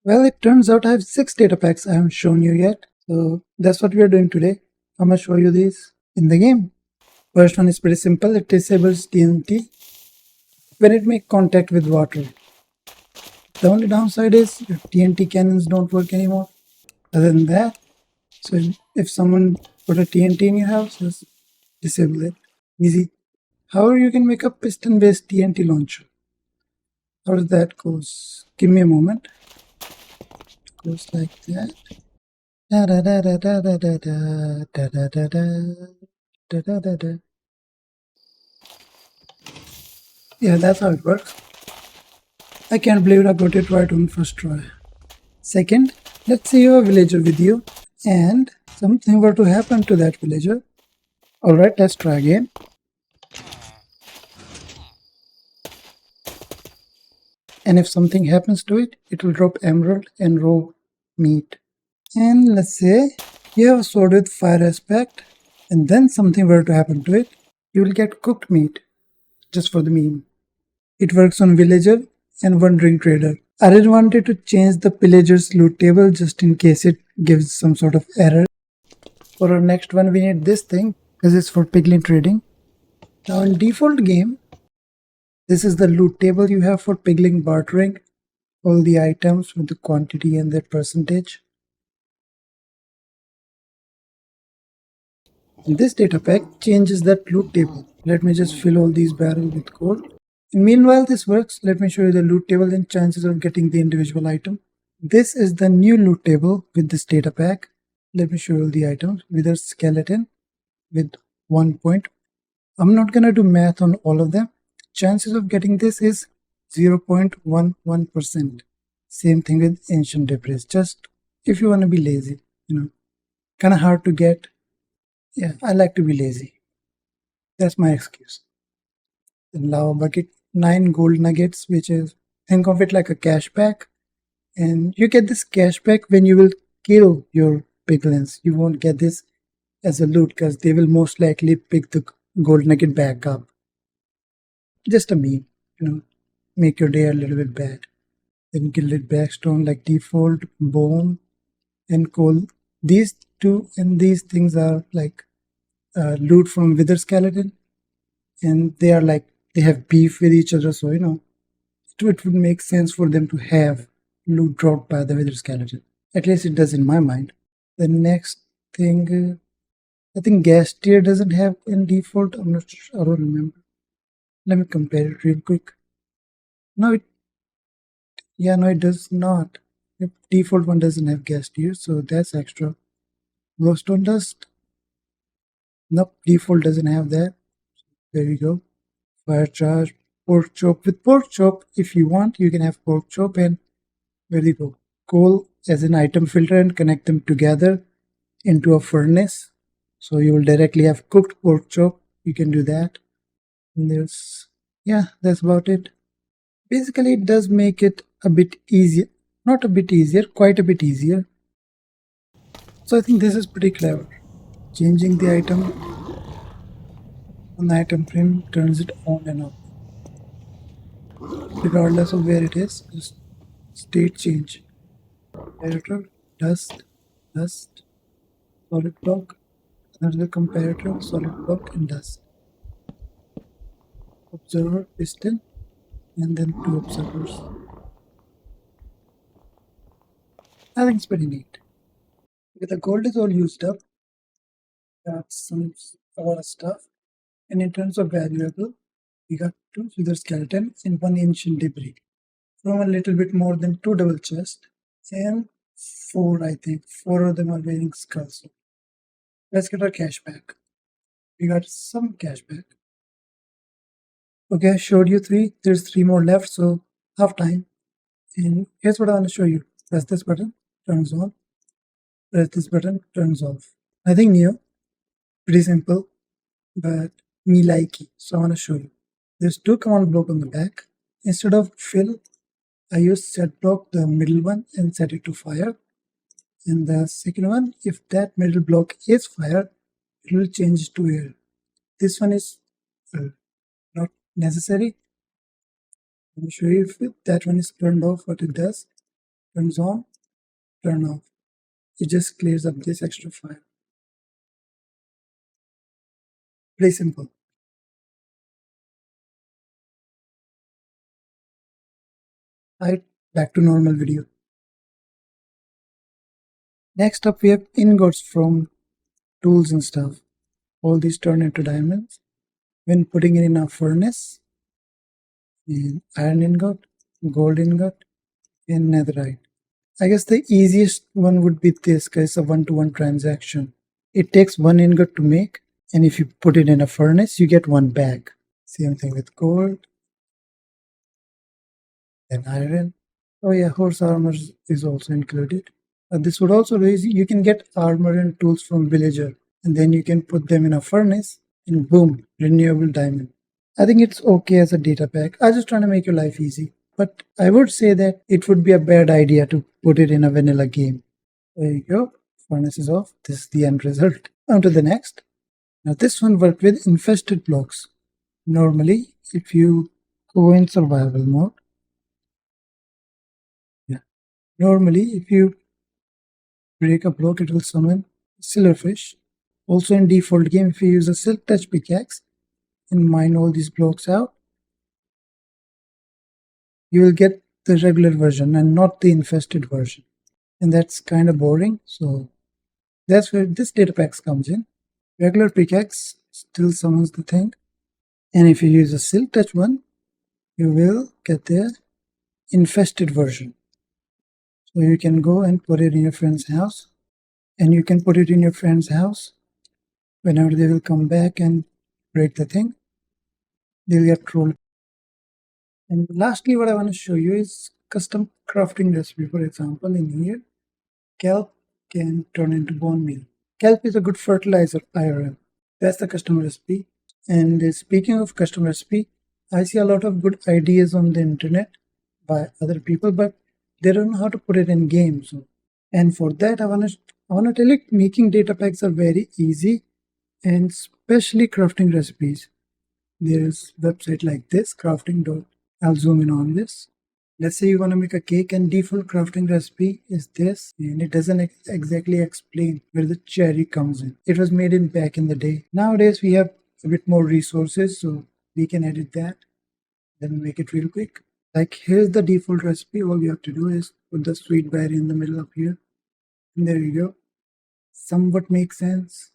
Well, it turns out I have 6 data packs I haven't shown you yet. So that's what we are doing today. I'm gonna show you these in the game. First one is pretty simple. It disables TNT when it makes contact with water. The only downside is your TNT cannons don't work anymore. Other than that, so if someone put a TNT in your house, just disable it. Easy. However, you can make a piston-based TNT launcher. How does that goes? Give me a moment. Goes like that. Da da da da da da da da da da da da da da. Yeah, that's how it works. I can't believe I got it right on first try. Second, let's say you have a villager with you and something were to happen to that villager. Alright, let's try again. And if something happens to it, it will drop emerald and raw meat. And let's say you have a sword with fire aspect and then something were to happen to it, you will get cooked meat just for the meme. It works on villager and wandering trader. I didn't want it to change the pillager's loot table just in case it gives some sort of error. For our next one we need this thing because it's for piglin trading. Now in default game, this is the loot table you have for piglin bartering. All the items with the quantity and their percentage. And this data pack changes that loot table. Let me just fill all these barrels with gold. And meanwhile this works, let me show you the loot table and chances of getting the individual item. This is the new loot table with this data pack. Let me show you the items. Wither skeleton with 1 point. I'm not gonna do math on all of them. Chances of getting this is 0.11%. Same thing with ancient debris. Just if you want to be lazy, kind of hard to get. Yeah, I like to be lazy. That's my excuse. The lava bucket, 9 gold nuggets, which is, think of it like a cashback. And you get this cashback when you will kill your piglins. You won't get this as a loot because they will most likely pick the gold nugget back up. Just a meme, make your day a little bit bad. Then gilded backstone like default, bone, and coal. These two and these things are like loot from wither skeleton, and they are like they have beef with each other, so it would make sense for them to have loot dropped by the wither skeleton. At least it does in my mind. The next thing, I think gas tier doesn't have in default. I'm not sure. I don't remember. Let me compare it real quick. No, no, it does not. The default one doesn't have gas tier, so that's extra. Glowstone dust. Nope, default doesn't have that. There you go. Fire charge, pork chop. With pork chop, if you want, you can have pork chop and where you go. Coal as an item filter and connect them together into a furnace. So you will directly have cooked pork chop. You can do that. And that's about it. Basically, it does make it a bit easier. Not a bit easier, quite a bit easier. So I think this is pretty clever. Changing the item on the item frame turns it on and off. Regardless of where it is, just state change. Comparator, dust, solid block, another comparator, solid block, and dust. Observer, piston, and then 2 observers. I think it's pretty neat. Okay, the gold is all used up. That's a lot of stuff. And in terms of valuable, we got 2 wither skeletons and 1 ancient debris. From a little bit more than 2 double chests and 4, I think. 4 of them are wearing skulls. Let's get our cash back. We got some cash back. Okay, I showed you 3. There's 3 more left, so half time. And here's what I want to show you. Press this button, turns on. Press this button, turns off. Nothing new. Pretty simple, but me likey. So I want to show you. There's 2 command block on the back. Instead of fill, I use set block, the middle one, and set it to fire. And the second one, if that middle block is fire, it will change to air. This one is not necessary. Let me show you if that one is turned off, what it does. turns on, turn off. It just clears up this extra file. Pretty simple. Alright, back to normal video. Next up we have ingots from tools and stuff. All these turn into diamonds when putting it in a furnace. And iron ingot, gold ingot, and netherite. I guess the easiest one would be this, because it's a one-to-one transaction. It takes one ingot to make, and if you put it in a furnace, you get one back. Same thing with gold, and iron. Oh yeah, horse armor is also included. This would also raise, you can get armor and tools from villager, and then you can put them in a furnace, and boom, renewable diamond. I think it's okay as a data pack. I'm just trying to make your life easy. But I would say that it would be a bad idea to put it in a vanilla game. There you go. Furnace is off. This is the end result. On to the next. Now this one worked with infested blocks. Normally, if you go in survival mode, normally if you break a block, it will summon silverfish. Also in default game, if you use a silk touch pickaxe and mine all these blocks out, you will get the regular version and not the infested version. And that's kind of boring. So that's where this data packs comes in. Regular pickaxe still summons the thing. And if you use a silk touch one, you will get the infested version. So you can go and put it in your friend's house. And you can put it in your friend's house. Whenever they will come back and break the thing, they'll get trolled. And lastly, what I want to show you is custom crafting recipe. For example, in here, kelp can turn into bone meal. Kelp is a good fertilizer IRL. That's the custom recipe. And speaking of custom recipe, I see a lot of good ideas on the internet by other people, but they don't know how to put it in games. And for that, I want to tell you, making data packs are very easy, and especially crafting recipes. There's a website like this, crafting. I'll zoom in on this. Let's say you want to make a cake, and default crafting recipe is this, and it doesn't exactly explain where the cherry comes in. It was made in back in the day. Nowadays we have a bit more resources, so we can edit that, then make it real quick. Like here's the default recipe. All you have to do is put the sweet berry in the middle up here, and there you go. Somewhat makes sense.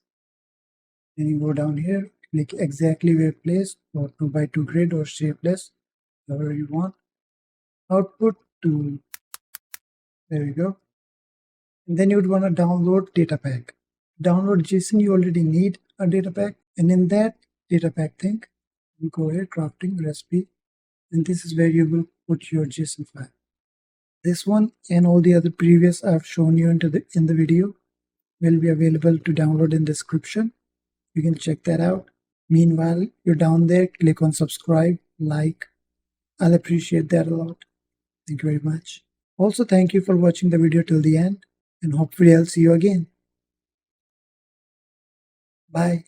Then you go down here, click exactly where placed, or 2x2 grid or shapeless, however you want. Output to, there you go. And then you would want to download data pack. Download JSON, you already need a data pack, and in that data pack thing, you go here, crafting recipe, and this is where you will put your JSON file. This one and all the other previous I've shown you in the video will be available to download in description. You can check that out. Meanwhile, you're down there, click on subscribe, like. I'll appreciate that a lot. Thank you very much. Also, thank you for watching the video till the end, and hopefully I'll see you again. Bye.